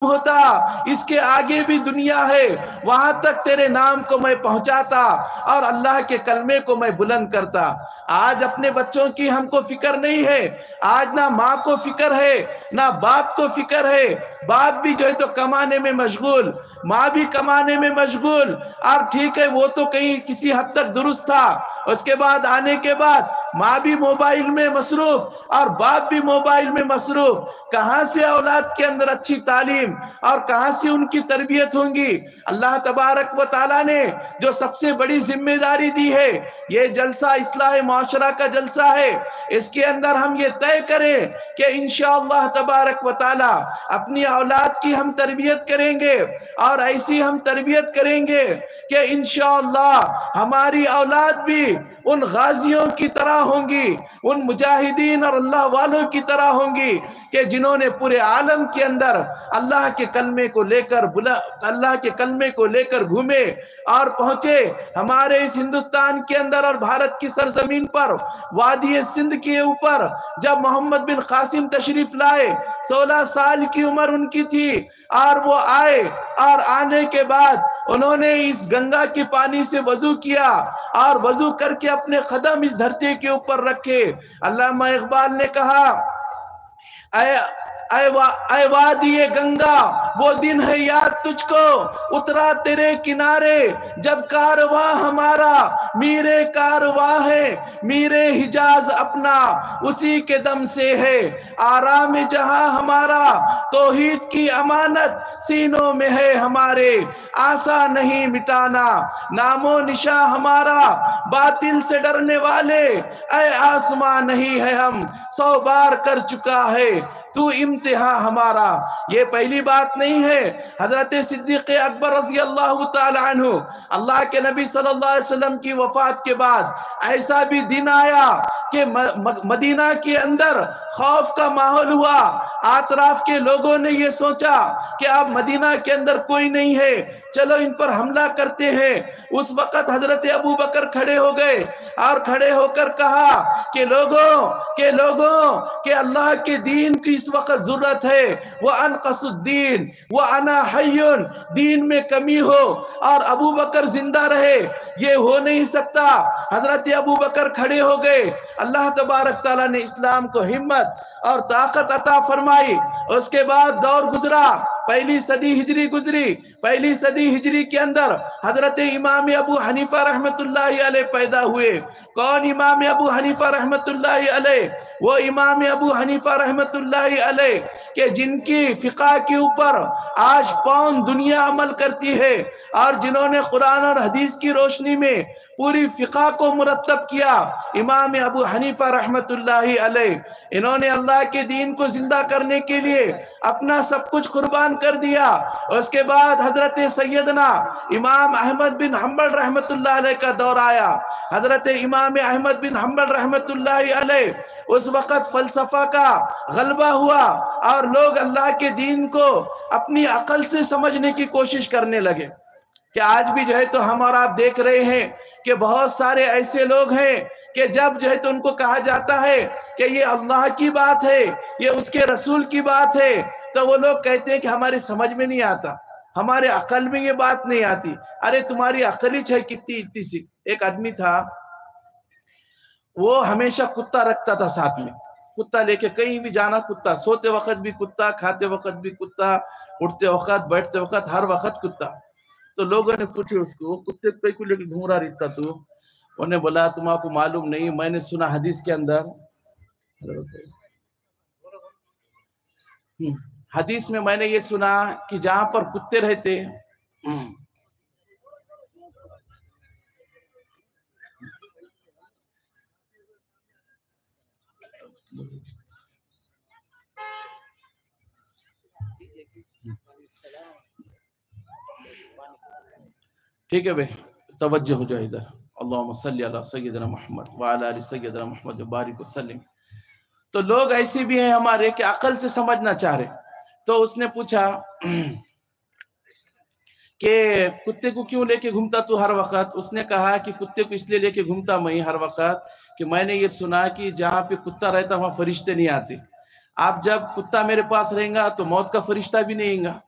होता, इसके आगे भी दुनिया है, वहां तक तेरे नाम को मैं पहुंचाता और अल्लाह के कलमे को मैं बुलंद करता। आज अपने बच्चों की हमको फिक्र नहीं है, आज ना माँ को फिक्र है ना बाप को फिक्र है। बाप भी जो है तो कमाने में मशगूल, माँ भी कमाने में मशगूल। और ठीक है, वो तो कहीं किसी हद तक दुरुस्त था, उसके बाद आने के बाद माँ भी मोबाइल में मसरूफ और बाप भी मोबाइल में मसरूफ। कहां से औलाद के अंदर अच्छी तालीम और कहां से उनकी तरबियत होंगी? अल्लाह तबारक व ताला ने जो सबसे बड़ी जिम्मेदारी दी है, ये जलसा इस्लाह माशरा का जलसा है, इसके अंदर हम ये तय करें कि इंशाअल्लाह तबारक व ताला अपनी औलाद की हम तरबियत करेंगे और ऐसी हम तरबियत करेंगे कि इंशाअल्लाह हमारी औलाद भी उन गाजियों की तरह होंगी, उन मुजाहिदीन और अल्लाह वालों की तरह होंगी कि जिन्होंने पूरे आलम के अंदर अल्लाह के कलमे को लेकर अल्लाह के कलमे को लेकर घूमे और पहुंचे। हमारे इस हिंदुस्तान के अंदर और भारत की सरजमीन पर वादी सिंध के ऊपर जब मोहम्मद बिन कासिम तशरीफ लाए, 16 साल की उम्र उनकी थी और वो आए और आने के बाद उन्होंने इस गंगा के पानी से वजू किया और वजू करके अपने कदम इस धरती के ऊपर रखे। अल्लामा इकबाल ने कहा, ऐ वादी गंगा वो दिन है याद तुझको, उतरा तेरे किनारे जब कारवां हमारा, मीरे कारवां है मीरे हिजाज अपना, उसी के दम से है आराम जहां हमारा, तौहीद की अमानत सीनों में है हमारे, आशा नहीं मिटाना नामो निशा हमारा, बातिल से डरने वाले ऐ आसमां नहीं है हम, 100 बार कर चुका है तू इम्तिहान हमारा। ये पहली बात नहीं है। हजरत सिद्दीक़ अकबर रज़ी अल्लाह ताला अन्हु, अल्लाह के नबी सल्लल्लाहु अलैहि वसल्लम की वफात के बाद ऐसा भी दिन आया कि मदीना के अंदर खौफ का माहौल हुआ। आतराफ के लोगों ने ये सोचा कि अब मदीना के अंदर कोई नहीं है, चलो इन पर हमला करते हैं। उस वक्त हजरत अबू बकर खड़े हो गए और खड़े होकर कहा कि लोगों के अल्लाह के दीन की इस वक्त जरूरत है, वो अनकसुद्दीन वो अना हय्युन, दीन में कमी हो और अबू बकर जिंदा रहे, ये हो नहीं सकता। हजरत अबू बकर खड़े हो गए। अल्लाह तबारक ताला ने इस्लाम को हिम्मत और ताकत अता फरमाई। उसके बाद दौर गुजरा, पहली सदी हिजरी गुजरी। पहली सदी हिजरी के अंदर हजरत इमाम अबू हनीफा रहमतुल्लाहि अलैह पैदा हुए। कौन इमाम अबू हनीफा रहमतुल्लाहि अलैह? वो इमाम अबू हनीफा रहमतुल्लाहि अलैह के जिनकी फिक़ा के ऊपर आज पौन दुनिया अमल करती है और जिन्होंने कुरान और हदीस की रोशनी में पूरी फिक़ा को मुरत्तब किया, इमाम अबू हनीफा रहमतुल्लाहि अलैह। इन्होंने अल्लाह के दीन को जिंदा करने के लिए अपना सब कुछ कुर्बान कर दिया। उसके बाद हजरत सैयदना इमाम अहमद बिन हम्बल रहमतुल्लाह अलैह का दौर आया। हजरत इमाम अहमद बिन हम्बल रहमतुल्लाह अलैह उस वक़्त फलसफा का गलबा हुआ और लोग अल्लाह के दीन को अपनी अकल से समझने की कोशिश करने लगे। कि आज भी जो है तो हम और आप देख रहे हैं कि बहुत सारे ऐसे लोग हैं कि जब जो है तो उनको कहा जाता है कि ये अल्लाह की बात है, ये उसके रसूल की बात है, तो वो लोग कहते हैं कि हमारी समझ में नहीं आता, हमारे अकल में ये बात नहीं आती। अरे तुम्हारी अकल ही है कितनी इतनी सी। एक आदमी था, वो हमेशा कुत्ता रखता था साथ में, कुत्ता लेके कहीं भी जाना कुत्ता, सोते वक्त भी कुत्ता, खाते वक्त भी कुत्ता, उठते वक्त बैठते वक्त हर वक्त कुत्ता। तो लोगों ने पूछे उसको, कुत्ते पे क्यों लेके घूम रहा रहता तू? उन्हें बोला तुम्हारा मालूम नहीं, मैंने सुना हदीस के अंदर, हदीस में मैंने ये सुना कि जहां पर कुत्ते रहते ठीक है भाई, तवज्जो हो जाए इधर। अल्लाहुम्मा सल्ली अला सय्यिदना मुहम्मद व अला आलि सय्यिदना मुहम्मद बारिक वसल्लिम। तो लोग ऐसे भी हैं हमारे कि अकल से समझना चाह रहे। तो उसने पूछा कि कुत्ते को क्यों लेके घूमता तू हर वक्त? उसने कहा कि कुत्ते को इसलिए लेके घूमता मैं हर वक्त कि मैंने ये सुना कि जहाँ पे कुत्ता रहता वहां फरिश्ते नहीं आते। आप जब कुत्ता मेरे पास रहेगा तो मौत का फरिश्ता भी नहीं आएगा,